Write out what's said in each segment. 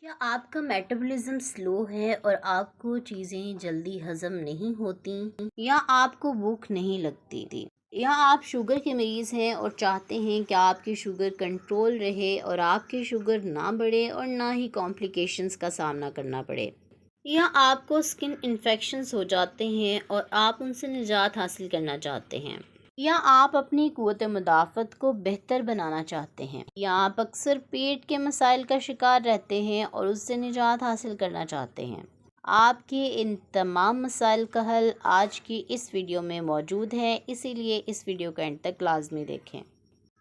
क्या आपका metabolism slow है और आपको चीज़ें जल्दी हजम नहीं होती या आपको भूख नहीं लगती या आप शुगर के मरीज़ हैं और चाहते हैं कि आपकी शुगर कंट्रोल रहे और आपकी शुगर ना बढ़े और ना ही कॉम्प्लिकेशंस का सामना करना पड़े, या आपको स्किन इन्फेक्शंस हो जाते हैं और आप उनसे निजात हासिल करना चाहते हैं, या आप अपनी क़ुव्वत मुदाफ़त को बेहतर बनाना चाहते हैं, या आप अक्सर पेट के मसाइल का शिकार रहते हैं और उससे निजात हासिल करना चाहते हैं। आपके इन तमाम मसाइल का हल आज की इस वीडियो में मौजूद है, इसीलिए इस वीडियो का एंड तक लाजमी देखें।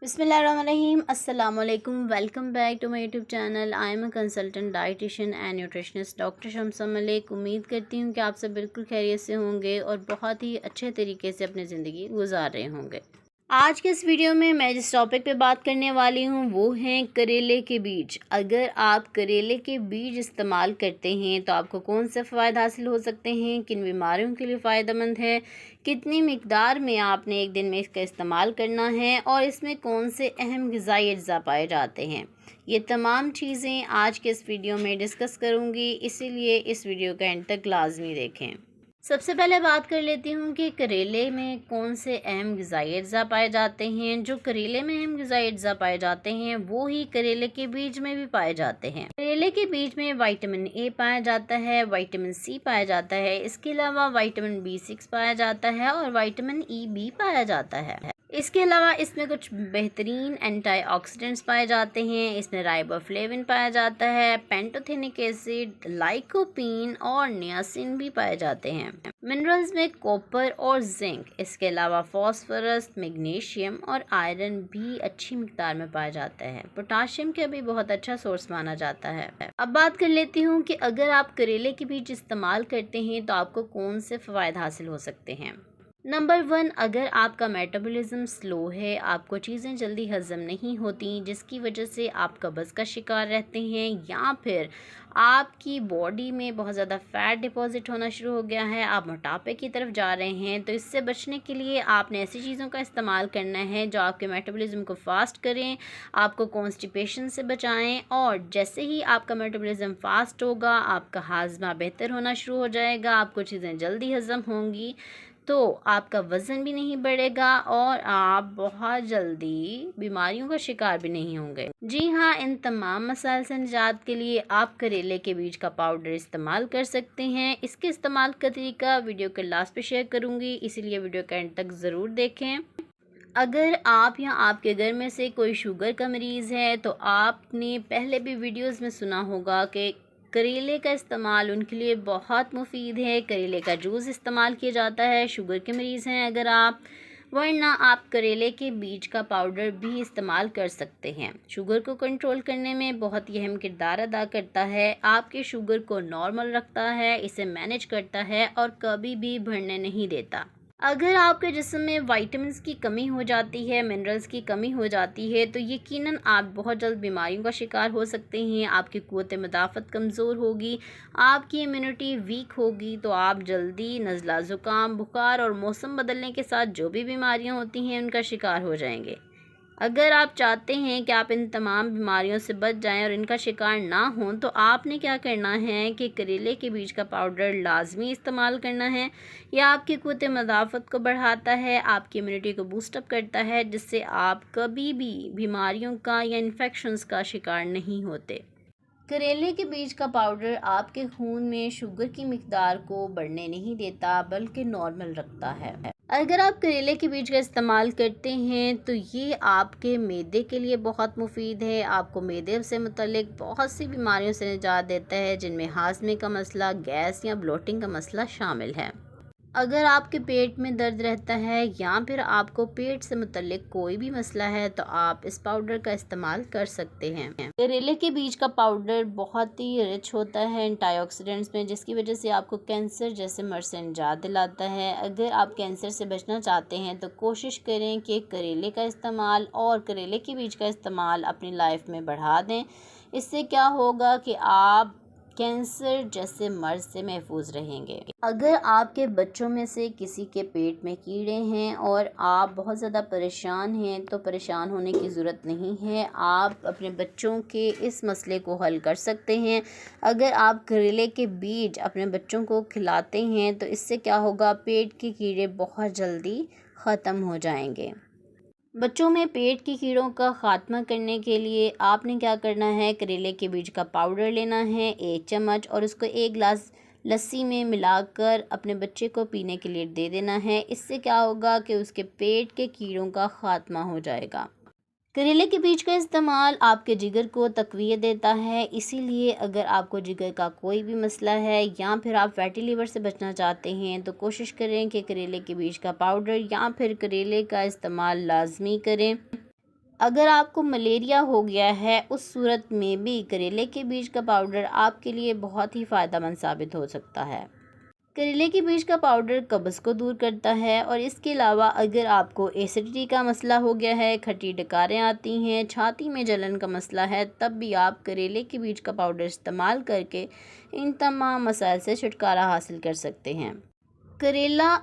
बिस्मिल्लाहिर्रहमानिर्रहीम, अस्सलाम वालेकुम, welcome back to my YouTube channel. I am a consultant dietitian and nutritionist doctor Shamsa Malik. उम्मीद करती हूँ कि आप सब बिल्कुल खैरियत से होंगे और बहुत ही अच्छे तरीके से अपनी ज़िंदगी गुजार रहे होंगे। आज के इस वीडियो में मैं जिस टॉपिक पे बात करने वाली हूँ वो हैं करेले के बीज। अगर आप करेले के बीज इस्तेमाल करते हैं तो आपको कौन से फ़ायदे हासिल हो सकते हैं, किन बीमारियों के लिए फ़ायदेमंद है, कितनी मिकदार में आपने एक दिन में इसका इस्तेमाल करना है और इसमें कौन से अहम ग़िज़ाई अज्जा पाए जाते हैं, ये तमाम चीज़ें आज के इस वीडियो में डिस्कस करूँगी, इसीलिए इस वीडियो का एंड तक लाजमी देखें। सबसे पहले बात कर लेती हूँ कि करेले में कौन से अहम ग़िज़ाई अज्जा पाए जाते हैं। जो करेले में अहम ग़िज़ाई अज्जा पाए जाते हैं वो ही करेले के बीज में भी पाए जाते हैं। करेले के बीज में विटामिन ए पाया जाता है, विटामिन सी पाया जाता है, इसके अलावा विटामिन B6 पाया जाता है और विटामिन ई भी पाया जाता है। इसके अलावा इसमें कुछ बेहतरीन एंटीऑक्सीडेंट्स पाए जाते हैं। इसमें राइबोफ्लेविन पाया जाता है, पेंटोथेनिक एसिड, लाइकोपीन और नियासिन भी पाए जाते हैं। मिनरल्स में कॉपर और जिंक, इसके अलावा फास्फोरस, मैग्नीशियम और आयरन भी अच्छी मिकदार में पाया जाता है। पोटाशियम का भी बहुत अच्छा सोर्स माना जाता है। अब बात कर लेती हूँ कि अगर आप करेले के बीज इस्तेमाल करते हैं तो आपको कौन से फ़वाद हासिल हो सकते हैं। नंबर 1, अगर आपका मेटाबॉलिज्म स्लो है, आपको चीज़ें जल्दी हज़म नहीं होती जिसकी वजह से आप कब्ज़ का शिकार रहते हैं, या फिर आपकी बॉडी में बहुत ज़्यादा फ़ैट डिपॉज़िट होना शुरू हो गया है, आप मोटापे की तरफ जा रहे हैं, तो इससे बचने के लिए आपने ऐसी चीज़ों का इस्तेमाल करना है जो आपके मेटाबॉलिज्म को फास्ट करें, आपको कॉन्स्टिपेशन से बचाएं। और जैसे ही आपका मेटाबॉलिज्म फास्ट होगा, आपका हाजमा बेहतर होना शुरू हो जाएगा, आपको चीज़ें जल्दी हज़म होंगी, तो आपका वज़न भी नहीं बढ़ेगा और आप बहुत जल्दी बीमारियों का शिकार भी नहीं होंगे। जी हाँ, इन तमाम मसाइल से निजात के लिए आप करेले के बीज का पाउडर इस्तेमाल कर सकते हैं। इसके इस्तेमाल का तरीका वीडियो के लास्ट पे शेयर करूँगी, इसीलिए वीडियो का एंड तक ज़रूर देखें। अगर आप या आपके घर में से कोई शुगर का मरीज़ है तो आपने पहले भी वीडियोज़ में सुना होगा कि करेले का इस्तेमाल उनके लिए बहुत मुफीद है। करेले का जूस इस्तेमाल किया जाता है शुगर के मरीज़ हैं अगर आप, वरना आप करेले के बीज का पाउडर भी इस्तेमाल कर सकते हैं। शुगर को कंट्रोल करने में बहुत ही अहम किरदार अदा करता है, आपके शुगर को नॉर्मल रखता है, इसे मैनेज करता है और कभी भी बढ़ने नहीं देता। अगर आपके जिस्म में विटामिन्स की कमी हो जाती है, मिनरल्स की कमी हो जाती है, तो यकीनन आप बहुत जल्द बीमारियों का शिकार हो सकते हैं। आपकी क़ुव्वत मुदाफ़त कमज़ोर होगी, आपकी इम्यूनिटी वीक होगी, तो आप जल्दी नज़ला, ज़ुकाम, बुखार और मौसम बदलने के साथ जो भी बीमारियां होती हैं उनका शिकार हो जाएंगे। अगर आप चाहते हैं कि आप इन तमाम बीमारियों से बच जाएं और इनका शिकार ना हों, तो आपने क्या करना है कि करेले के बीज का पाउडर लाजमी इस्तेमाल करना है। यह आपकी क़ुव्वत मुदाफ़त को बढ़ाता है, आपकी इम्यूनिटी को बूस्टअप करता है, जिससे आप कभी भी बीमारियों का या इन्फेक्शंस का शिकार नहीं होते। करेले के बीज का पाउडर आपके खून में शुगर की मिकदार को बढ़ने नहीं देता बल्कि नॉर्मल रखता है। अगर आप करेले के बीज का इस्तेमाल करते हैं तो ये आपके मैदे के लिए बहुत मुफीद है, आपको मैदे से मुतल्लिक बहुत सी बीमारियों से निजात देता है, जिनमें हाजमे का मसला, गैस या ब्लोटिंग का मसला शामिल है। अगर आपके पेट में दर्द रहता है या फिर आपको पेट से मुतल्लिक कोई भी मसला है तो आप इस पाउडर का इस्तेमाल कर सकते हैं। करेले के बीज का पाउडर बहुत ही रिच होता है एंटीऑक्सीडेंट्स में, जिसकी वजह से आपको कैंसर जैसे मर्ज से निजात दिलाता है। अगर आप कैंसर से बचना चाहते हैं तो कोशिश करें कि करेले का इस्तेमाल और करेले के बीज का इस्तेमाल अपनी लाइफ में बढ़ा दें। इससे क्या होगा कि आप कैंसर जैसे मर्ज से महफूज रहेंगे। अगर आपके बच्चों में से किसी के पेट में कीड़े हैं और आप बहुत ज़्यादा परेशान हैं तो परेशान होने की ज़रूरत नहीं है। आप अपने बच्चों के इस मसले को हल कर सकते हैं। अगर आप करेले के बीज अपने बच्चों को खिलाते हैं तो इससे क्या होगा, पेट के कीड़े बहुत जल्दी ख़त्म हो जाएंगे। बच्चों में पेट के कीड़ों का ख़ात्मा करने के लिए आपने क्या करना है, करेले के बीज का पाउडर लेना है 1 चम्मच और उसको 1 गिलास लस्सी में मिलाकर अपने बच्चे को पीने के लिए दे देना है। इससे क्या होगा कि उसके पेट के कीड़ों का ख़ात्मा हो जाएगा। करेले के बीज का इस्तेमाल आपके जिगर को तक़वियत देता है, इसीलिए अगर आपको जिगर का कोई भी मसला है या फिर आप फैटी लीवर से बचना चाहते हैं तो कोशिश करें कि करेले के बीज का पाउडर या फिर करेले का इस्तेमाल लाजमी करें। अगर आपको मलेरिया हो गया है उस सूरत में भी करेले के बीज का पाउडर आपके लिए बहुत ही फ़ायदेमंद साबित हो सकता है। करेले के बीज का पाउडर कब्ज़ को दूर करता है और इसके अलावा अगर आपको एसिडिटी का मसला हो गया है, खट्टी डकारें आती हैं, छाती में जलन का मसला है, तब भी आप करेले के बीज का पाउडर इस्तेमाल करके इन तमाम मसाइल से छुटकारा हासिल कर सकते हैं। करेला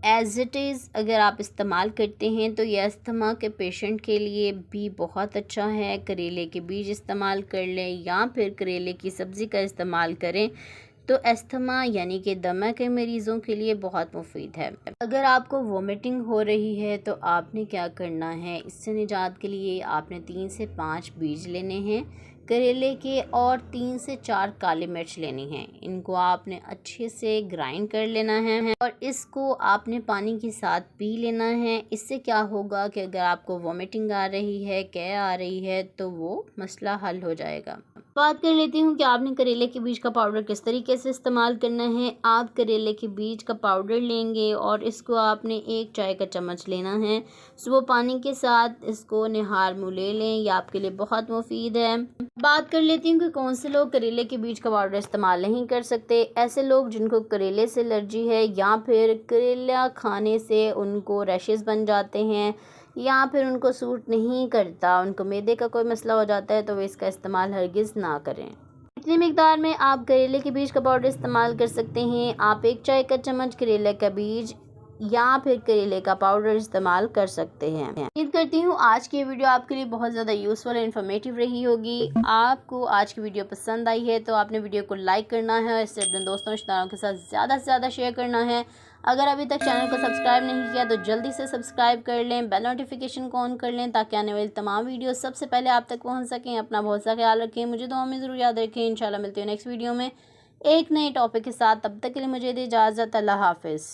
एज़ इट इज़ अगर आप इस्तेमाल करते हैं तो यह अस्थमा के पेशेंट के लिए भी बहुत अच्छा है। करेले के बीज इस्तेमाल कर लें या फिर करेले की सब्ज़ी का इस्तेमाल करें तो अस्थमा यानी कि दमा के मरीज़ों के लिए बहुत मुफीद है। अगर आपको वोमिटिंग हो रही है तो आपने क्या करना है, इससे निजात के लिए आपने 3 से 5 बीज लेने हैं करेले के और 3 से 4 काली मिर्च लेनी है। इनको आपने अच्छे से ग्राइंड कर लेना है और इसको आपने पानी के साथ पी लेना है। इससे क्या होगा कि अगर आपको वोमिटिंग आ रही है, कै आ रही है तो वो मसला हल हो जाएगा। बात कर लेती हूँ कि आपने करेले के बीज का पाउडर किस तरीके से इस्तेमाल करना है। आप करेले के बीज का पाउडर लेंगे और इसको आपने 1 चाय का चम्मच लेना है। सुबह पानी के साथ इसको निहार मुँह ले लें, यह आपके लिए बहुत मुफीद है। बात कर लेती हूँ कि कौन से लोग करेले के बीज का पाउडर इस्तेमाल नहीं कर सकते। ऐसे लोग जिनको करेले से एलर्जी है या फिर करेला खाने से उनको रैशेस बन जाते हैं या फिर उनको सूट नहीं करता, उनको मैदे का कोई मसला हो जाता है तो वे इसका इस्तेमाल हरगिज़ ना करें। इतनी मिकदार में आप करेले के बीज का पाउडर इस्तेमाल कर सकते हैं। आप 1 चाय का चम्मच करेले का बीज या फिर करेले का पाउडर इस्तेमाल कर सकते हैं। उम्मीद करती हूँ आज की वीडियो आपके लिए बहुत ज़्यादा यूज़फुल और इन्फॉर्मेटिव रही होगी। आपको आज की वीडियो पसंद आई है तो आपने वीडियो को लाइक करना है और इससे अपने दोस्तों रिश्तेदारों के साथ ज़्यादा से ज़्यादा शेयर करना है। अगर अभी तक चैनल को सब्सक्राइब नहीं किया तो जल्दी से सब्सक्राइब कर लें, बेल नोटिफिकेशन को ऑन कर लें ताकि आने वाली तमाम वीडियो सबसे पहले आप तक पहुँच सकें। अपना बहुत सा ख्याल रखें, मुझे दुआ में ज़रूर याद रखें। इंशाल्लाह मिलती हूँ नेक्स्ट वीडियो में एक नए टॉपिक के साथ। तब तक के लिए मुझे दे इजाज़त। अल्लाह हाफ़िज़।